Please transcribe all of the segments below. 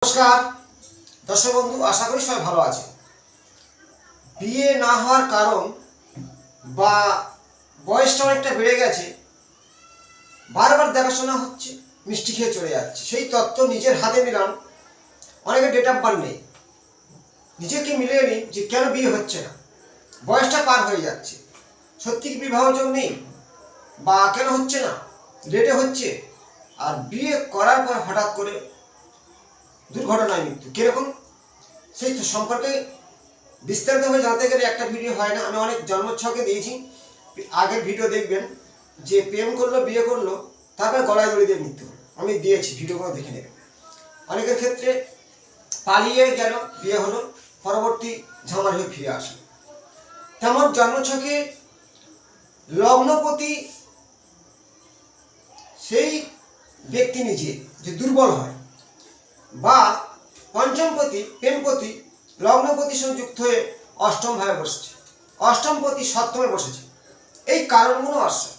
নমস্কার দর্শক বন্ধু, আশা করি সবাই ভালো আছে। বিয়ে না হওয়ার কারণ বা বয়সটা অনেকটা বেড়ে গেছে, বারবার দেখাশোনা হচ্ছে, মিষ্টি খেয়ে চলে যাচ্ছে, সেই তথ্য নিজের হাতে মিলান। অনেকে ডেট অফ বার্থ নেই, নিজেকে মিলিয়ে নিন যে কেন বিয়ে হচ্ছে না, বয়সটা পার হয়ে যাচ্ছে, সত্যি কি বিবাহ যোগ নেই বা কেন হচ্ছে না, লেটে হচ্ছে, আর বিয়ে করার পর হঠাৎ করে দুর্ঘটনায় মৃত্যু কিরকম, সেই সম্পর্কে বিস্তারিতভাবে জানতে গেলে একটা ভিডিও হয় না। আমি অনেক জন্মছকে দিয়েছি, আগের ভিডিও দেখবেন যে প্রেম করলো, বিয়ে করলো, তারপরে গলায় দড়ি দিয়ে মৃত্যু হলো, আমি দিয়েছি, ভিডিওগুলো দেখে নেবেন। অনেকের ক্ষেত্রে পালিয়ে গেল, বিয়ে হলো, পরবর্তী ঝামেলা হয়ে ফিরে আসে। তেমন জন্মছকে লগ্নপতি সেই ব্যক্তি নিজে যে দুর্বল হয়, বা পঞ্চমপতি প্রেমপতি লগ্নপতির সঙ্গে যুক্ত হয়ে অষ্টম ভাবে বসেছে, অষ্টমপতি সপ্তমে বসেছে, এই কারণগুলো আসছে।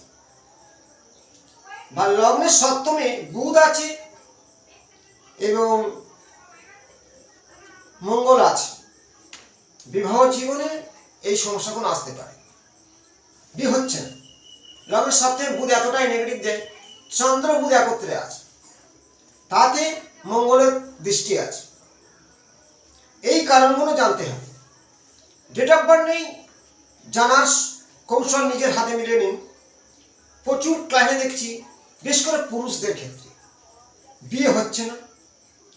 বা লগ্নের সপ্তমে বুধ আছে এবং মঙ্গল আছে, বিবাহ জীবনে এই সমস্যাগুলো আসতে পারে, বিয়ে হচ্ছে না। লগ্নের সপ্তমে বুধ এতটাই নেগেটিভ দেয়, চন্দ্র বুধ একত্রে আছে, তাতে মঙ্গলের দৃষ্টি আছে, এই কারণগুলো জানতে হবে। ডেট অফ বার্থ নেই, জানার কৌশল নিজের হাতে মিলিয়ে নিন। প্রচুর ক্লায়েন্ট দেখছি, বিশেষ করে পুরুষদের ক্ষেত্রে বিয়ে হচ্ছে না,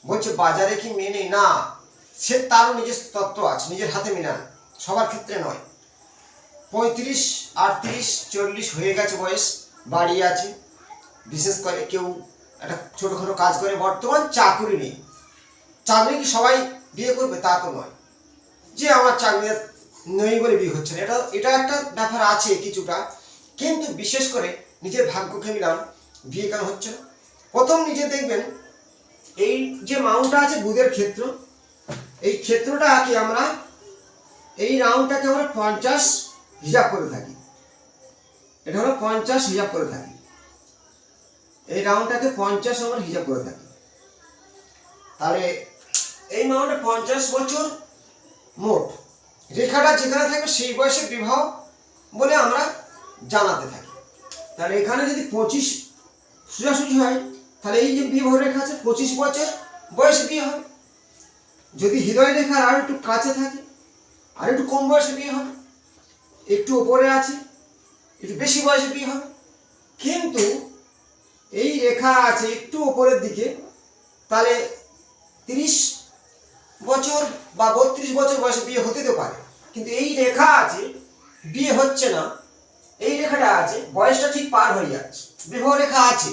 বলছে বাজারে কি মেয়ে নেই, না, সে তারও নিজের তত্ত্ব আছে, নিজের হাতে মিলান, সবার ক্ষেত্রে নয়। 35, 38, 40 হয়ে গেছে বয়স, বাড়ি আছে, বিশেষ করে কেউ একটা ছোটোখাটো কাজ করে, বর্তমান চাকুরি নেই। চাকরি কি সবাই বিয়ে করবে তা তো নয়, যে আমার চাকরি নেই বলে বিয়ে হচ্ছে না, এটা একটা ব্যাপার আছে কিছুটা, কিন্তু বিশেষ করে নিজের ভাগ্যকে মিলান, বিয়ে কেন হচ্ছে না। প্রথম নিজে দেখবেন এই যে মাউন্টটা আছে বুধের ক্ষেত্র, এই ক্ষেত্রটাকে আমরা, এই রাউন্ডটাকে আমরা 50 হিসাব করে থাকি, এটা হলো 50 হিসাব করে থাকি, এই রাউন্ডটাকে 50 আমরা হিসাব করে থাকি। তাহলে এই মাউন্টে 50 বছর মোট, রেখাটা যেখানে থাকবে সেই বয়সে বিবাহ বলে আমরা জানাতে থাকি। তাহলে এখানে যদি 25 সোজাসুজি হয়, তাহলে এই যে বিবাহ রেখা আছে 25 বছর বয়সে বিয়ে হবে। যদি হৃদয় রেখার আর একটু কাছে থাকে, আর একটু কম বয়সে বিয়ে হবে, একটু ওপরে আছে একটু বেশি বয়সে বিয়ে হবে। কিন্তু এই রেখা আছে একটু ওপরের দিকে, তাহলে 30 বছর বা 32 বছর বয়সে বিয়ে হতে তো পারে, কিন্তু এই রেখা আছে বিয়ে হচ্ছে না, এই রেখাটা আছে বয়সটা ঠিক পার হয়ে যাচ্ছে, বিবাহ রেখা আছে,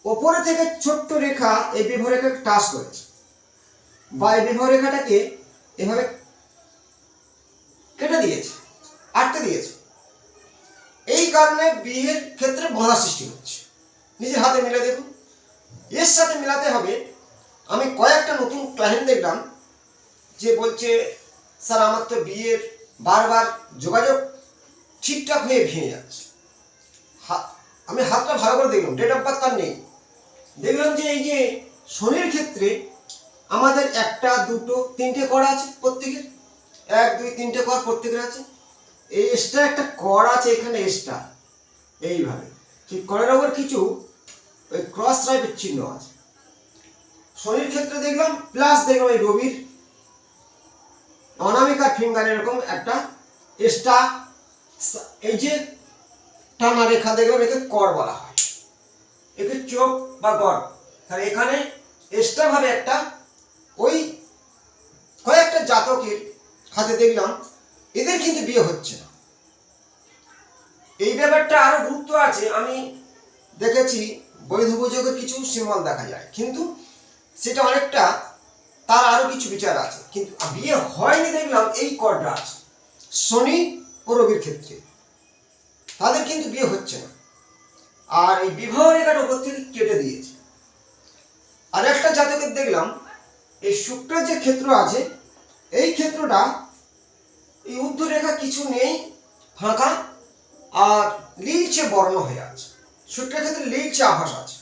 ওপরে থেকে ছোট্ট রেখা এই বিবাহ রেখাকে টাচ করেছে, বা এই বিবাহ রেখাটাকে এভাবে কেটে দিয়েছে, আটকে দিয়েছে, এই কারণে বিয়ের ক্ষেত্রে বাধা সৃষ্টি হচ্ছে। নিজের হাতে মিলে দেখুন, এর সাথে মিলাতে হবে। আমি কয়েকটা নতুন ক্লায়েন্ট দেখলাম যে বলছে, স্যার আমার তো বিয়ের বারবার যোগাযোগ ঠিকঠাক হয়ে ভেঙে যাচ্ছে। আমি হাতটা ভালো করে দেখলাম, ডেট অফ বার্থ তার নেই, দেখলাম যে এই যে শনির ক্ষেত্রে আমাদের 1, 2, 3টে কর আছে প্রত্যেকের, 1, 2, 3টে কর প্রত্যেকের আছে, এই এক্সট্রা একটা কর আছে এখানে এক্সট্রা, এইভাবে ঠিক করের ওপর কিছু ওই ক্রস টাইপের চিহ্ন আছে। শনির ক্ষেত্রে দেখলাম, প্লাস দেখলাম এই রবির অনামিকার ফিঙ্গার এরকম একটা এক্সট্রা, এই যে টানা রেখা দেখলাম, একে কর বলা হয়, একে চোখ বা গড়। তাহলে এখানে এক্সট্রা ভাবে একটা, ওই কয়েকটা জাতকের হাতে দেখলাম এদের কিন্তু বিয়ে হচ্ছে না। এই ব্যাপারটা আরো গুরুত্ব আছে, আমি দেখেছি বৈধব্যযোগের কিছু সিম্বল দেখা যায়, কিন্তু সেটা অনেকটা, তার আরো কিছু বিচার আছে, কিন্তু বিয়ে হয়নি দেখলাম এই কর্ডটা আছে শনি ও রবির ক্ষেত্রে, তাদের কিন্তু বিয়ে হচ্ছে না, আর এই বিবাহ রেখার উপর থেকে কেটে দিয়েছে। আর একটা জাতকের দেখলাম এই শুক্রের যে ক্ষেত্র আছে, এই ক্ষেত্রটা এই ঊর্ধ্ব রেখা কিছু নেই, ফাঁকা, আর লীলচে বর্ণ হয়ে আছে, শুক্রের ক্ষেত্রে লীলচে আভাস আছে।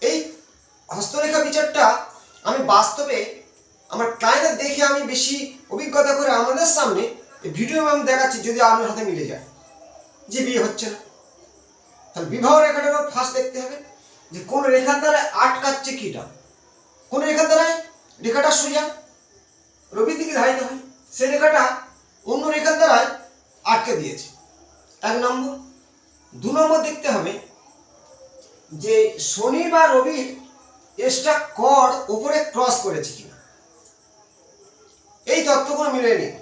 এই হস্তরেখা বিচারটা আমি বাস্তবে আমার ক্লায়েন্টদের দেখে আমি বেশি অভিজ্ঞতা করে আমাদের সামনে এই ভিডিও আমি দেখাচ্ছি, যদি আপনার হাতে মিলে যায় যে বিয়ে হচ্ছে না, তাহলে বিবাহ রেখাটারও ফার্স্ট দেখতে হবে যে কোন রেখার দ্বারা আটকাচ্ছে কিটা, কোন রেখার দ্বারায় রেখাটা সোজা রবির দিকে ধারিত হয়, সেই রেখাটা অন্য রেখার দ্বারায় আটকে দিয়েছে, 1 নম্বর। 2 নম্বর দেখতে হবে যে শনি বা রবির এক্সট্রা কর্ড উপরে ক্রস করেছে কিনা, এই তত্ত্বগুলো মিলে নিন।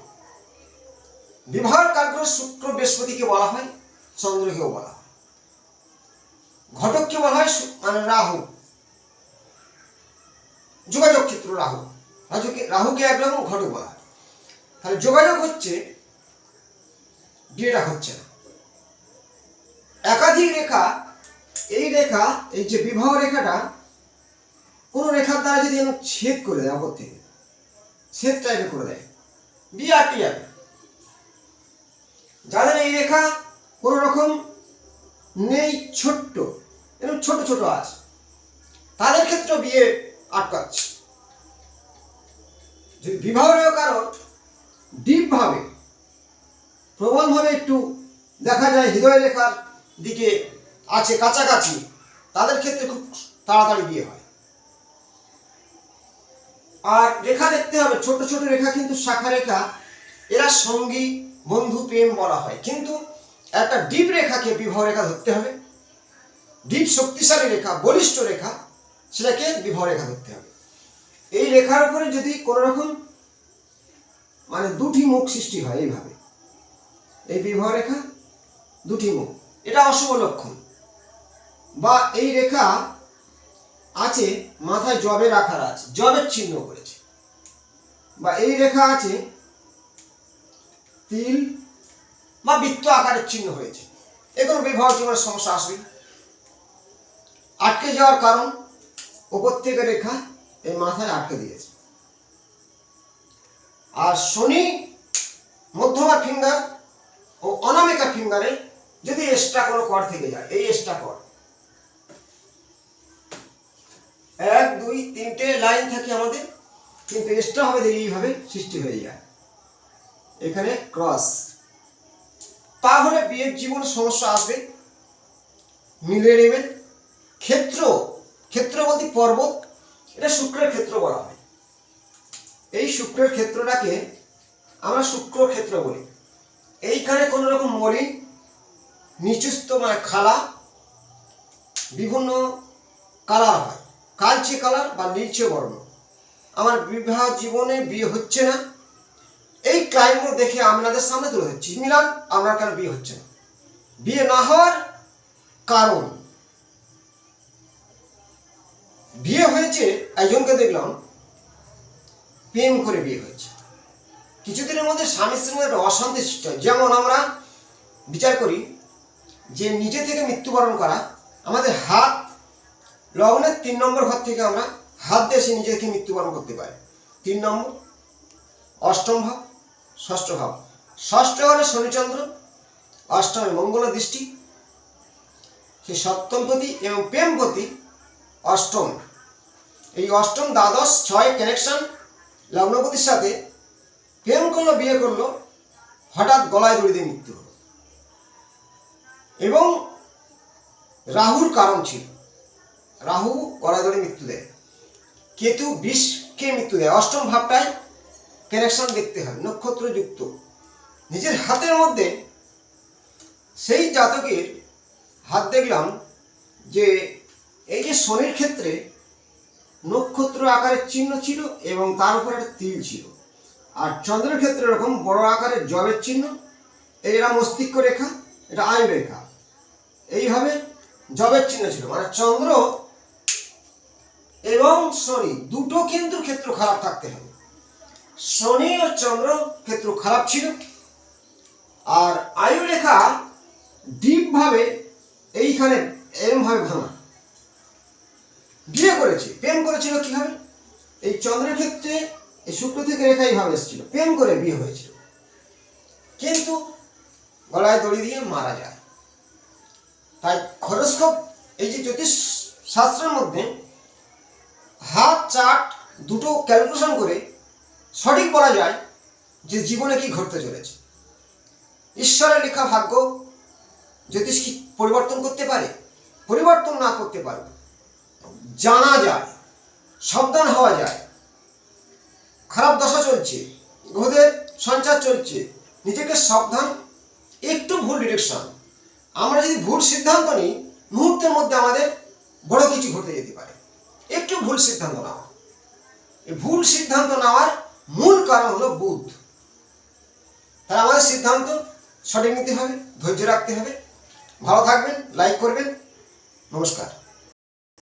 বিবাহের কারগ্রহ শুক্র বৃহস্পতিকে বলা হয়, চন্দ্রকেও বলা হয়, ঘটককে বলা হয় মানে রাহু, যোগাযোগ ক্ষেত্র রাহু, রাহুকে একরকম ঘটক বলা হয়। তাহলে যোগাযোগ হচ্ছে, বিয়েটা হচ্ছে না। একাধিক রেখা, এই রেখা, এই যে বিবাহ রেখাটা কোন রেখার দ্বারা যদি ছেদ করে দেয়, অপর থেকে ছেদ টাইপের করে দেয়, বিয়ে আটকে যাবে। যাদের এই রেখা কোন রকম নেই, ছোট্ট এরকম ছোট ছোট আছে, তাদের ক্ষেত্রে বিয়ে আটকাচ্ছে। যদি বিবাহ রেখা কারণ ডিপ ভাবে, প্রবল ভাবে একটু দেখা যায় হৃদয় রেখার দিকে আছে কাছাকাছি, তাদের ক্ষেত্রে খুব তাড়াতাড়ি বিয়ে হয়। আর রেখা দেখতে হবে, ছোট ছোট রেখা কিন্তু শাখা রেখা, এরা সঙ্গী বন্ধু প্রেম বলা হয়, কিন্তু একটা ডিপ রেখাকে বিবাহ রেখা ধরতে হবে, ডিপ শক্তিশালী রেখা, বলিষ্ঠ রেখা, সেটাকে বিবাহ রেখা ধরতে হবে। এই রেখার উপরে যদি কোনো রকম মানে দুটি মুখ সৃষ্টি হয়, এইভাবে এই বিবাহ রেখা দুটি মুখ, এটা অশুভ লক্ষণ। বা এই রেখা আছে মাথায় জবের আকার আছে, জবের চিহ্ন করেছে, বা এই রেখা আছে তিল বা বৃত্ত আকারের চিহ্ন হয়েছে, এগুলো বিবাহ জীবনের সমস্যা আসবে। আটকে যাওয়ার কারণ উপর থেকে রেখা এই মাথায় আটকে দিয়েছে। আর শনি মধ্যমা ফিঙ্গার ও অনামিকা ফিঙ্গারে যদি এক্সট্রা কোনো কর থেকে যায়, এই এক্সট্রা কর 1 2 3টে লাইন থাকে আমাদের, কিন্তু এক্সট্রা হবে দেখি এইভাবে সৃষ্টি হয়ে যায়, এখানে ক্রস, তাহলে বিয়ের জীবন সমস্যা আসবে। মিলে নেবেন। ক্ষেত্র, ক্ষেত্র বলতে পর্বত, এটা শুক্রের ক্ষেত্র বলা হয়। এই শুক্রের ক্ষেত্রটাকে আমরা শুক্র ক্ষেত্র বলি। এইখানে কোনো রকম মলিন নিচুস্থ মানে খালা, বিভিন্ন কালার হয়, কালচে কালার বা নীলচে বর্ণ। আমার বিবাহ জীবনে বিয়ে হচ্ছে না, এই ক্লাইমগুলো দেখে আপনাদের সামনে তুলে ধরছি। মিলান, আপনার কেন বিয়ে হচ্ছে না? বিয়ে না হওয়ার কারণ, বিয়ে হয়েছে একজনকে দেখলাম প্রেম করে বিয়ে হয়েছে, কিছুদিনের মধ্যে স্বামীর সঙ্গে একটা অশান্তি সৃষ্টি হয়। যেমন আমরা বিচার করি যে নিজে থেকে মৃত্যুবরণ করা, আমাদের হাত লগ্নের 3 নম্বর ঘর থেকে আমরা হাত দিয়ে সে নিজে থেকে মৃত্যুবরণ করতে পারি। 3 নম্বর, অষ্টম ভাব, ষষ্ঠ ভাব। ষষ্ঠ ঘরে শনিচন্দ্র, অষ্টমে মঙ্গলের দৃষ্টি, সে সপ্তমপতি এবং প্রেমপতি অষ্টম। এই অষ্টম দ্বাদশ 6 কানেকশন লগ্নপতির সাথে, প্রেম করলো বিয়ে করলো, হঠাৎ গলায় দড়ি দিয়ে মৃত্যু হলো। এবং রাহুর কারণ ছিল, রাহু গলায় দড়ি মৃত্যু দেয়, কেতু বিষকে মৃত্যু দেয়। অষ্টম ভাবটায় কানেকশন দেখতে হয়, নক্ষত্রযুক্ত। নিজের হাতের মধ্যে সেই জাতকের হাত দেখলাম যে এই যে শনির ক্ষেত্রে নক্ষত্র আকারের চিহ্ন ছিল এবং তার উপর একটা তিল ছিল, আর চন্দ্রের ক্ষেত্রে এরকম বড় আকারের জবের চিহ্ন, এরা মস্তিষ্ক রেখা, এটা আয়ু রেখা, এইভাবে জবের চিহ্ন ছিল। মানে চন্দ্র এবং শনি দুটো কিন্তু ক্ষেত্র খারাপ থাকতে হবে। শনি ও চন্দ্র ক্ষেত্র খারাপ ছিল। আর আয়ু রেখা ডিপ ভাবে এইখানে এরম ভাবে ভাঙা। বিয়ে করেছে, প্রেম করেছিল কিভাবে? এই চন্দ্রের ক্ষেত্রে এই শুক্র থেকে রেখা এইভাবে এসেছিল, প্রেম করে বিয়ে হয়েছিল, কিন্তু গলায় দড়ি দিয়ে মারা যায়। তাই হরোস্কোপ, এই যে জ্যোতিষ শাস্ত্রের মধ্যে চার্ট দুটো ক্যালকুলেশন করে সঠিক বলা যায় যে জীবনে কি ঘটতে চলেছে। ঈশ্বরের লেখা ভাগ্য জ্যোতিষ কি পরিবর্তন করতে পারে? পরিবর্তন না করতে পারে, জানা যায়, সাবধান হওয়া যায়। খারাপ দশা চলছে, গ্রহদের সঞ্চার চলছে, নিজেকে সাবধান। একটু ভুল ডিরেকশন, আমরা যদি ভুল সিদ্ধান্ত নিই মুহূর্তের মধ্যে আমাদের বড় কিছু ঘটে যেতে পারে। একটু ভুল সিদ্ধান্ত নেওয়া, এই ভুল সিদ্ধান্ত নেওয়ার মূল কারণ হলো বুধ। তাই আমাদের সিদ্ধান্ত সঠিক নিতে হবে, ধৈর্য রাখতে হবে। ভালো থাকবেন, লাইক করবেন। নমস্কার।